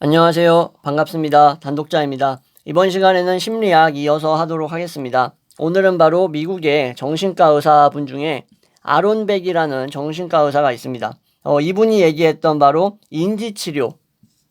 안녕하세요. 반갑습니다. 단독자입니다. 이번 시간에는 심리학 이어서 하도록 하겠습니다. 오늘은 바로 미국의 정신과 의사분 중에 아론 백이라는 정신과 의사가 있습니다. 이분이 얘기했던 바로 인지치료.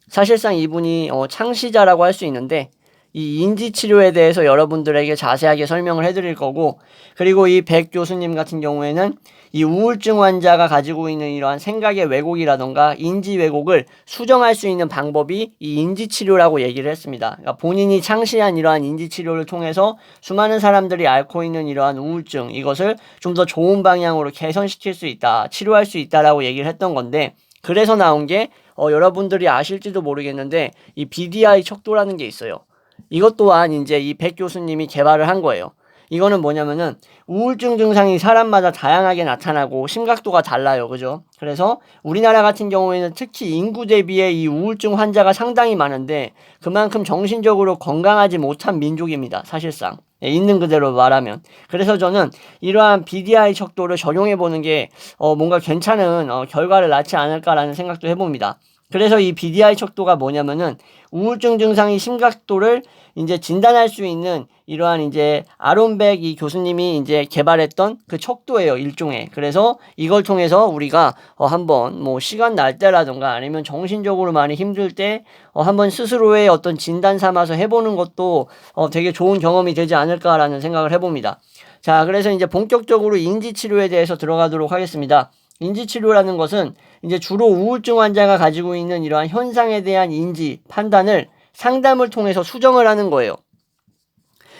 사실상 이분이 창시자라고 할 수 있는데 이 인지치료에 대해서 여러분들에게 자세하게 설명을 해드릴 거고, 그리고 이 백 교수님 같은 경우에는 이 우울증 환자가 가지고 있는 이러한 생각의 왜곡이라던가 인지 왜곡을 수정할 수 있는 방법이 이 인지치료라고 얘기를 했습니다. 그러니까 본인이 창시한 이러한 인지치료를 통해서 수많은 사람들이 앓고 있는 이러한 우울증, 이것을 좀 더 좋은 방향으로 개선시킬 수 있다, 치료할 수 있다라고 얘기를 했던 건데, 그래서 나온 게 여러분들이 아실지도 모르겠는데 이 BDI 척도라는 게 있어요. 이것 또한 이제 이 백 교수님이 개발을 한 거예요. 이거는 뭐냐면은 우울증 증상이 사람마다 다양하게 나타나고 심각도가 달라요. 그죠? 그래서 우리나라 같은 경우에는 특히 인구 대비에 이 우울증 환자가 상당히 많은데 그만큼 정신적으로 건강하지 못한 민족입니다. 사실상. 있는 그대로 말하면. 그래서 저는 이러한 BDI 척도를 적용해 보는 게 뭔가 괜찮은 결과를 낳지 않을까라는 생각도 해봅니다. 그래서 이 BDI 척도가 뭐냐면은 우울증 증상의 심각도를 이제 진단할 수 있는 이러한 이제 아론백 이 교수님이 이제 개발했던 그 척도예요, 일종의. 그래서 이걸 통해서 우리가 한번 뭐 시간 날 때라든가 아니면 정신적으로 많이 힘들 때 한번 스스로의 어떤 진단 삼아서 해보는 것도 되게 좋은 경험이 되지 않을까라는 생각을 해봅니다. 자, 그래서 이제 본격적으로 인지치료에 대해서 들어가도록 하겠습니다. 인지치료라는 것은 이제 주로 우울증 환자가 가지고 있는 이러한 현상에 대한 인지, 판단을 상담을 통해서 수정을 하는 거예요.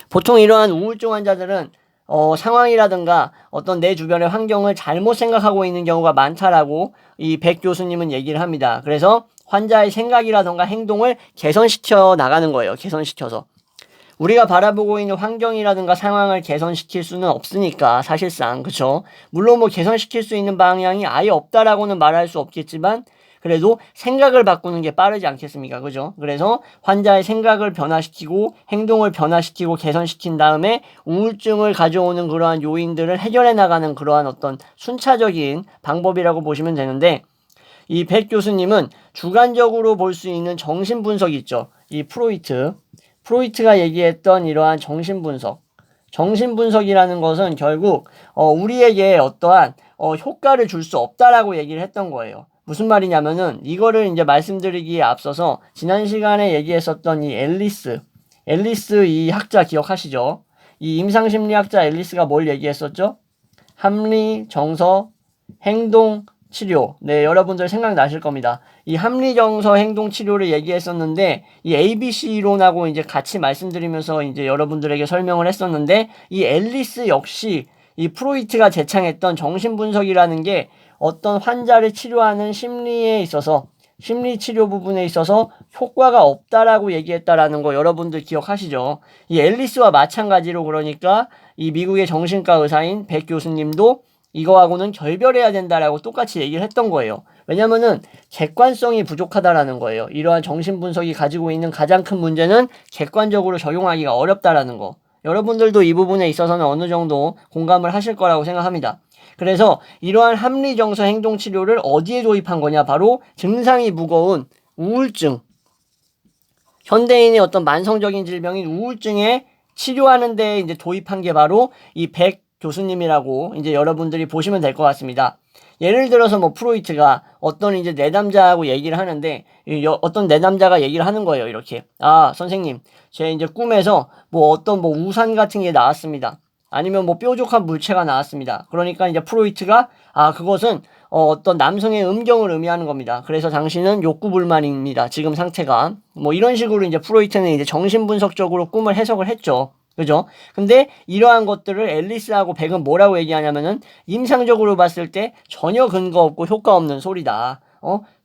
보통 이러한 우울증 환자들은 상황이라든가 어떤 내 주변의 환경을 잘못 생각하고 있는 경우가 많다라고 이 백 교수님은 얘기를 합니다. 그래서 환자의 생각이라든가 행동을 개선시켜 나가는 거예요. 개선시켜서. 우리가 바라보고 있는 환경이라든가 상황을 개선시킬 수는 없으니까 사실상, 그쵸? 물론 뭐 개선시킬 수 있는 방향이 아예 없다라고는 말할 수 없겠지만 그래도 생각을 바꾸는 게 빠르지 않겠습니까? 그죠? 그래서 환자의 생각을 변화시키고 행동을 변화시키고 개선시킨 다음에 우울증을 가져오는 그러한 요인들을 해결해 나가는 그러한 어떤 순차적인 방법이라고 보시면 되는데, 이 백 교수님은 주관적으로 볼 수 있는 정신분석이 있죠. 이 프로이트가 얘기했던 이러한 정신분석이라는 것은 결국 우리에게 어떠한 효과를 줄 수 없다라고 얘기를 했던 거예요. 무슨 말이냐면은 이거를 이제 말씀드리기에 앞서서 지난 시간에 얘기했었던 이 앨리스 이 학자 기억하시죠? 이 임상심리학자 앨리스가 뭘 얘기했었죠? 합리, 정서, 행동, 치료. 네, 여러분들 생각나실 겁니다. 이 합리정서 행동 치료를 얘기했었는데 이 ABC 이론하고 이제 같이 말씀드리면서 이제 여러분들에게 설명을 했었는데, 이 앨리스 역시 이 프로이트가 제창했던 정신분석이라는 게 어떤 환자를 치료하는 심리에 있어서 심리 치료 부분에 있어서 효과가 없다라고 얘기했다라는 거 여러분들 기억하시죠? 이 앨리스와 마찬가지로, 그러니까 이 미국의 정신과 의사인 백 교수님도 이거하고는 결별해야 된다라고 똑같이 얘기를 했던 거예요. 왜냐면은 객관성이 부족하다라는 거예요. 이러한 정신분석이 가지고 있는 가장 큰 문제는 객관적으로 적용하기가 어렵다라는 거. 여러분들도 이 부분에 있어서는 어느 정도 공감을 하실 거라고 생각합니다. 그래서 이러한 합리정서 행동치료를 어디에 도입한 거냐? 바로 증상이 무거운 우울증, 현대인의 어떤 만성적인 질병인 우울증에 치료하는 데 이제 도입한 게 바로 이 백 교수님이라고 이제 여러분들이 보시면 될 것 같습니다. 예를 들어서 뭐 프로이트가 어떤 이제 내담자하고 얘기를 하는데 어떤 내담자가 얘기를 하는 거예요. 이렇게. 아, 선생님, 제 이제 꿈에서 뭐 어떤 뭐 우산 같은 게 나왔습니다. 아니면 뭐 뾰족한 물체가 나왔습니다. 그러니까 이제 프로이트가 그것은 어떤 남성의 음경을 의미하는 겁니다. 그래서 당신은 욕구불만입니다. 지금 상태가. 뭐 이런 식으로 이제 프로이트는 이제 정신분석적으로 꿈을 해석을 했죠. 그죠? 근데 이러한 것들을 앨리스하고 백은 뭐라고 얘기하냐면은 임상적으로 봤을 때 전혀 근거 없고 효과 없는 소리다.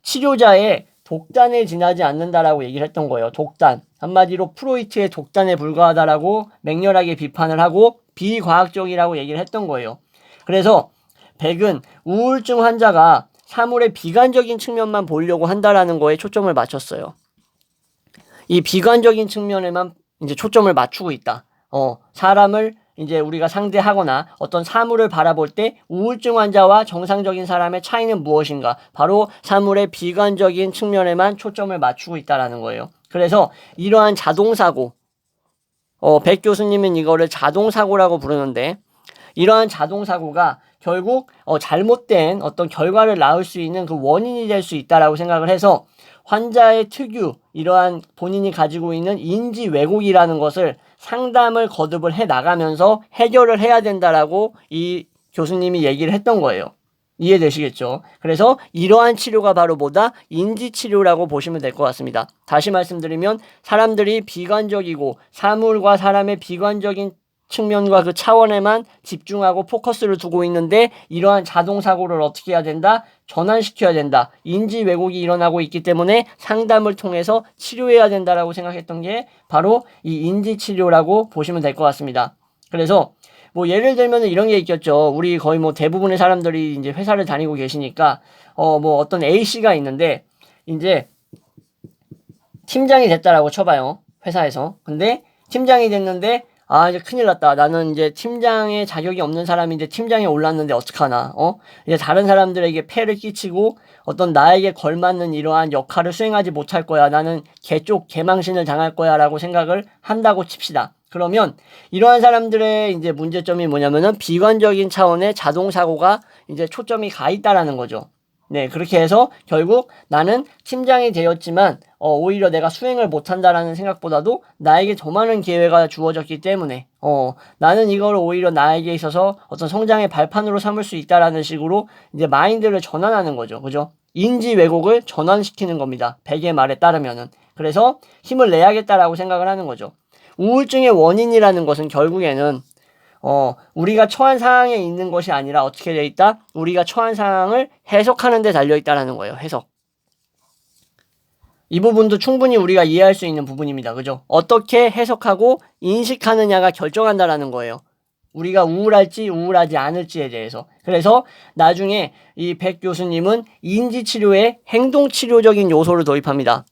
치료자의 독단에 지나지 않는다라고 얘기를 했던 거예요. 독단. 한마디로 프로이트의 독단에 불과하다라고 맹렬하게 비판을 하고 비과학적이라고 얘기를 했던 거예요. 그래서 백은 우울증 환자가 사물의 비관적인 측면만 보려고 한다라는 거에 초점을 맞췄어요. 이 비관적인 측면에만 이제 초점을 맞추고 있다. 사람을 이제 우리가 상대하거나 어떤 사물을 바라볼 때 우울증 환자와 정상적인 사람의 차이는 무엇인가? 바로 사물의 비관적인 측면에만 초점을 맞추고 있다라는 거예요. 그래서 이러한 자동사고, 백 교수님은 이거를 자동사고라고 부르는데, 이러한 자동사고가 결국 잘못된 어떤 결과를 낳을 수 있는 그 원인이 될 수 있다라고 생각을 해서 환자의 특유, 이러한 본인이 가지고 있는 인지 왜곡이라는 것을 상담을 거듭을 해 나가면서 해결을 해야 된다라고 이 교수님이 얘기를 했던 거예요. 이해되시겠죠? 그래서 이러한 치료가 바로 뭐다? 인지치료라고 보시면 될 것 같습니다. 다시 말씀드리면 사람들이 비관적이고 사물과 사람의 비관적인 측면과 그 차원에만 집중하고 포커스를 두고 있는데 이러한 자동사고를 어떻게 해야 된다? 전환시켜야 된다. 인지 왜곡이 일어나고 있기 때문에 상담을 통해서 치료해야 된다라고 생각했던 게 바로 이 인지치료라고 보시면 될 것 같습니다. 그래서 뭐 예를 들면 이런 게 있겠죠. 우리 거의 뭐 대부분의 사람들이 이제 회사를 다니고 계시니까 뭐 어떤 A씨가 있는데 이제 팀장이 됐다라고 쳐봐요. 회사에서. 근데 팀장이 됐는데 이제 큰일 났다. 나는 이제 팀장의 자격이 없는 사람인데 팀장에 올랐는데 어떡하나. 이제 다른 사람들에게 폐를 끼치고 어떤 나에게 걸맞는 이러한 역할을 수행하지 못할 거야. 나는 개망신을 당할 거야. 라고 생각을 한다고 칩시다. 그러면 이러한 사람들의 이제 문제점이 뭐냐면은 비관적인 차원의 자동사고가 이제 초점이 가 있다라는 거죠. 네, 그렇게 해서 결국 나는 팀장이 되었지만 오히려 내가 수행을 못한다라는 생각보다도 나에게 더 많은 기회가 주어졌기 때문에 나는 이걸 오히려 나에게 있어서 어떤 성장의 발판으로 삼을 수 있다라는 식으로 이제 마인드를 전환하는 거죠. 그죠? 인지 왜곡을 전환시키는 겁니다. 백의 말에 따르면은. 그래서 힘을 내야겠다라고 생각을 하는 거죠. 우울증의 원인이라는 것은 결국에는 우리가 처한 상황에 있는 것이 아니라 어떻게 되어 있다? 우리가 처한 상황을 해석하는 데 달려 있다라는 거예요. 해석. 이 부분도 충분히 우리가 이해할 수 있는 부분입니다. 그죠? 어떻게 해석하고 인식하느냐가 결정한다라는 거예요. 우리가 우울할지 우울하지 않을지에 대해서. 그래서 나중에 이 백 교수님은 인지치료에 행동치료적인 요소를 도입합니다.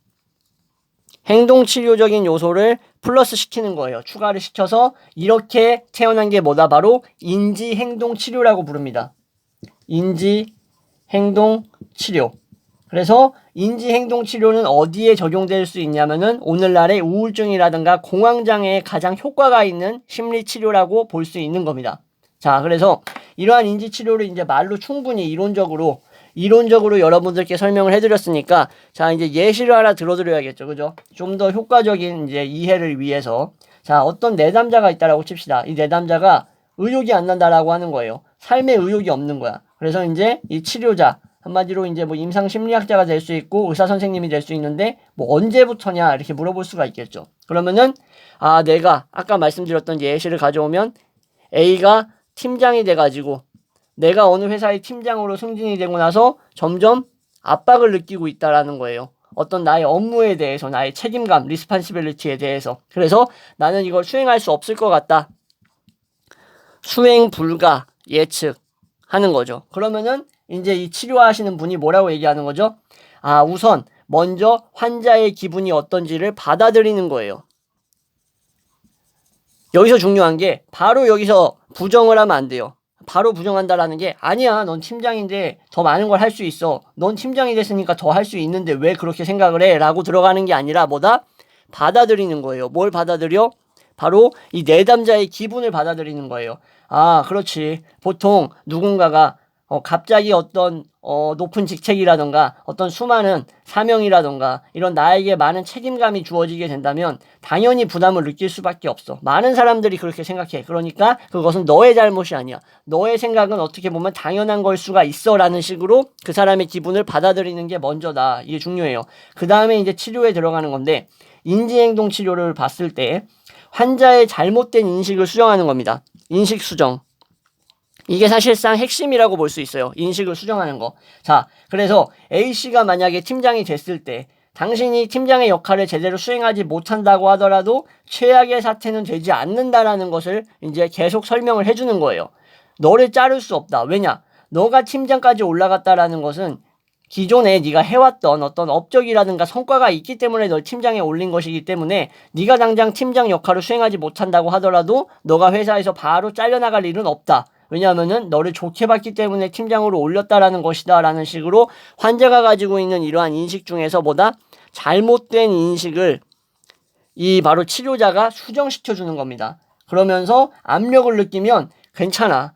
행동치료적인 요소를 플러스 시키는 거예요. 추가를 시켜서 이렇게 태어난 게 뭐다? 바로 인지행동치료라고 부릅니다. 인지행동치료. 그래서 인지행동치료는 어디에 적용될 수 있냐면은 오늘날의 우울증이라든가 공황장애에 가장 효과가 있는 심리치료라고 볼 수 있는 겁니다. 자, 그래서 이러한 인지치료를 이제 말로 충분히 이론적으로 여러분들께 설명을 해드렸으니까, 자, 이제 예시를 하나 들어드려야겠죠. 그죠? 좀 더 효과적인 이제 이해를 위해서. 자, 어떤 내담자가 있다라고 칩시다. 이 내담자가 의욕이 안 난다라고 하는 거예요. 삶에 의욕이 없는 거야. 그래서 이제 이 치료자, 한마디로 이제 뭐 임상심리학자가 될 수 있고 의사선생님이 될 수 있는데 뭐 언제부터냐 이렇게 물어볼 수가 있겠죠. 그러면은, 내가 아까 말씀드렸던 예시를 가져오면 A가 팀장이 돼가지고 내가 어느 회사의 팀장으로 승진이 되고 나서 점점 압박을 느끼고 있다라는 거예요. 어떤 나의 업무에 대해서, 나의 책임감, 리스판시빌리티에 대해서. 그래서 나는 이걸 수행할 수 없을 것 같다. 수행 불가 예측하는 거죠. 그러면은 이제 이 치료하시는 분이 뭐라고 얘기하는 거죠? 우선 먼저 환자의 기분이 어떤지를 받아들이는 거예요. 여기서 중요한 게 바로 여기서 부정을 하면 안 돼요. 바로 부정한다라는 게 아니야, 넌 팀장인데 더 많은 걸 할 수 있어. 넌 팀장이 됐으니까 더 할 수 있는데 왜 그렇게 생각을 해? 라고 들어가는 게 아니라 뭐다? 받아들이는 거예요. 뭘 받아들여? 바로 이 내담자의 기분을 받아들이는 거예요. 그렇지. 보통 누군가가 갑자기 어떤 높은 직책이라던가 어떤 수많은 사명이라던가 이런 나에게 많은 책임감이 주어지게 된다면 당연히 부담을 느낄 수밖에 없어. 많은 사람들이 그렇게 생각해. 그러니까 그것은 너의 잘못이 아니야. 너의 생각은 어떻게 보면 당연한 걸 수가 있어 라는 식으로 그 사람의 기분을 받아들이는 게 먼저다. 이게 중요해요. 그 다음에 이제 치료에 들어가는 건데, 인지행동 치료를 봤을 때 환자의 잘못된 인식을 수정하는 겁니다. 인식 수정. 이게 사실상 핵심이라고 볼 수 있어요. 인식을 수정하는 거. 자, 그래서 A씨가 만약에 팀장이 됐을 때 당신이 팀장의 역할을 제대로 수행하지 못한다고 하더라도 최악의 사태는 되지 않는다라는 것을 이제 계속 설명을 해주는 거예요. 너를 자를 수 없다. 왜냐? 너가 팀장까지 올라갔다라는 것은 기존에 네가 해왔던 어떤 업적이라든가 성과가 있기 때문에 널 팀장에 올린 것이기 때문에 네가 당장 팀장 역할을 수행하지 못한다고 하더라도 너가 회사에서 바로 잘려나갈 일은 없다. 왜냐하면은 너를 좋게 봤기 때문에 팀장으로 올렸다라는 것이다 라는 식으로 환자가 가지고 있는 이러한 인식 중에서 보다 잘못된 인식을 이 바로 치료자가 수정시켜 주는 겁니다. 그러면서 압력을 느끼면 괜찮아.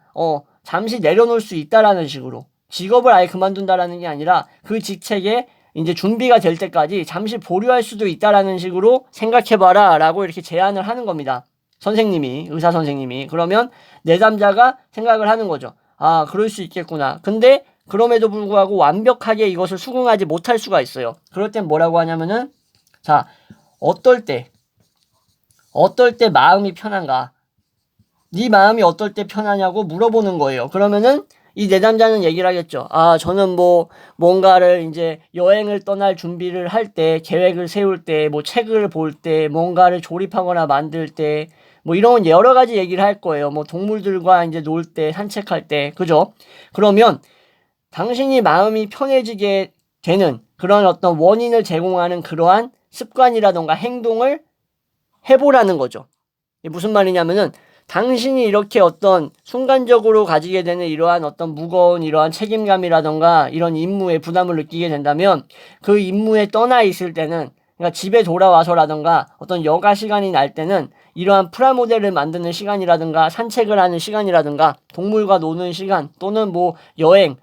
잠시 내려놓을 수 있다라는 식으로. 직업을 아예 그만둔다라는 게 아니라 그 직책에 이제 준비가 될 때까지 잠시 보류할 수도 있다라는 식으로 생각해봐라 라고 이렇게 제안을 하는 겁니다. 의사 선생님이. 그러면 내담자가 생각을 하는 거죠. 아, 그럴 수 있겠구나. 근데 그럼에도 불구하고 완벽하게 이것을 수긍하지 못할 수가 있어요. 그럴 땐 뭐라고 하냐면은, 자, 어떨 때 마음이 편한가? 네 마음이 어떨 때 편하냐고 물어보는 거예요. 그러면은 이 내담자는 얘기를 하겠죠. 아, 저는 뭔가를 이제 여행을 떠날 준비를 할 때, 계획을 세울 때, 책을 볼 때, 뭔가를 조립하거나 만들 때, 이런 여러 가지 얘기를 할 거예요. 동물들과 이제 놀 때, 산책할 때, 그죠? 그러면 당신이 마음이 편해지게 되는 그런 어떤 원인을 제공하는 그러한 습관이라던가 행동을 해보라는 거죠. 이게 무슨 말이냐면은 당신이 이렇게 어떤 순간적으로 가지게 되는 이러한 어떤 무거운 이러한 책임감이라던가 이런 임무에 부담을 느끼게 된다면 그 임무에 떠나 있을 때는, 그러니까 집에 돌아와서라던가 어떤 여가 시간이 날 때는 이러한 프라모델을 만드는 시간이라든가 산책을 하는 시간이라든가 동물과 노는 시간 또는 여행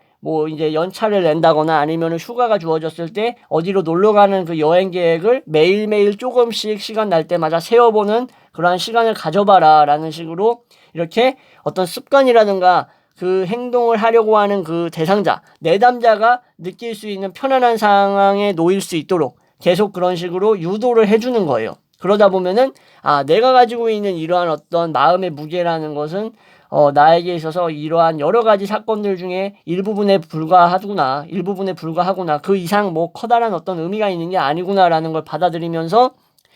이제 연차를 낸다거나 아니면 휴가가 주어졌을 때 어디로 놀러 가는 그 여행 계획을 매일매일 조금씩 시간 날 때마다 세워보는 그러한 시간을 가져봐라 라는 식으로 이렇게 어떤 습관이라든가 그 행동을 하려고 하는 그 대상자, 내담자가 느낄 수 있는 편안한 상황에 놓일 수 있도록 계속 그런 식으로 유도를 해주는 거예요. 그러다 보면은 내가 가지고 있는 이러한 어떤 마음의 무게라는 것은 나에게 있어서 이러한 여러 가지 사건들 중에 일부분에 불과하구나. 그 이상 커다란 어떤 의미가 있는 게 아니구나라는 걸 받아들이면서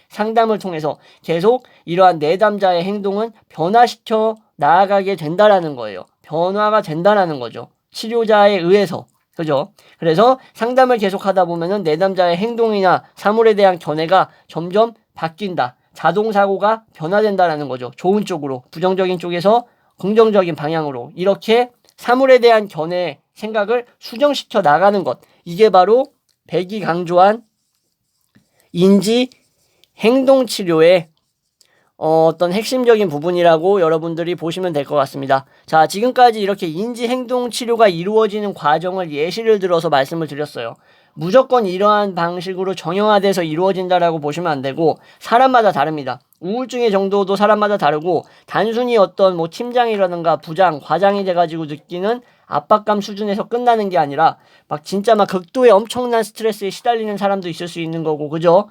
상담을 통해서 계속 이러한 내담자의 행동은 변화시켜 나아가게 된다라는 거예요. 변화가 된다라는 거죠. 치료자에 의해서. 그죠? 그래서 상담을 계속 하다 보면은 내담자의 행동이나 사물에 대한 견해가 점점 바뀐다. 자동사고가 변화된다라는 거죠. 좋은 쪽으로. 부정적인 쪽에서 긍정적인 방향으로. 이렇게 사물에 대한 견해, 생각을 수정시켜 나가는 것. 이게 바로 백이 강조한 인지 행동치료의 어떤 핵심적인 부분이라고 여러분들이 보시면 될 것 같습니다. 자, 지금까지 이렇게 인지행동치료가 이루어지는 과정을 예시를 들어서 말씀을 드렸어요. 무조건 이러한 방식으로 정형화돼서 이루어진다라고 보시면 안 되고 사람마다 다릅니다. 우울증의 정도도 사람마다 다르고 단순히 어떤 팀장이라든가 부장, 과장이 돼가지고 느끼는 압박감 수준에서 끝나는 게 아니라 진짜 극도의 엄청난 스트레스에 시달리는 사람도 있을 수 있는 거고, 그죠?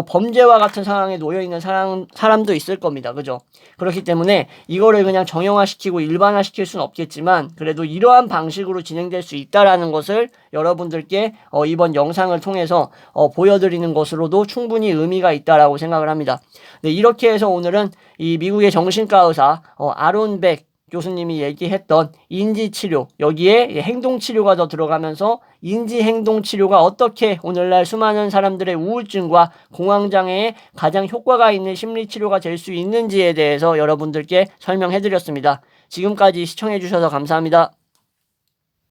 범죄와 같은 상황에 놓여 있는 사람도 있을 겁니다. 그죠? 그렇기 때문에 이거를 그냥 정형화시키고 일반화시킬 수는 없겠지만 그래도 이러한 방식으로 진행될 수 있다라는 것을 여러분들께 이번 영상을 통해서 보여드리는 것으로도 충분히 의미가 있다라고 생각을 합니다. 네, 이렇게 해서 오늘은 이 미국의 정신과 의사 아론 백 교수님이 얘기했던 인지치료, 여기에 행동치료가 더 들어가면서 인지행동치료가 어떻게 오늘날 수많은 사람들의 우울증과 공황장애에 가장 효과가 있는 심리치료가 될 수 있는지에 대해서 여러분들께 설명해드렸습니다. 지금까지 시청해주셔서 감사합니다.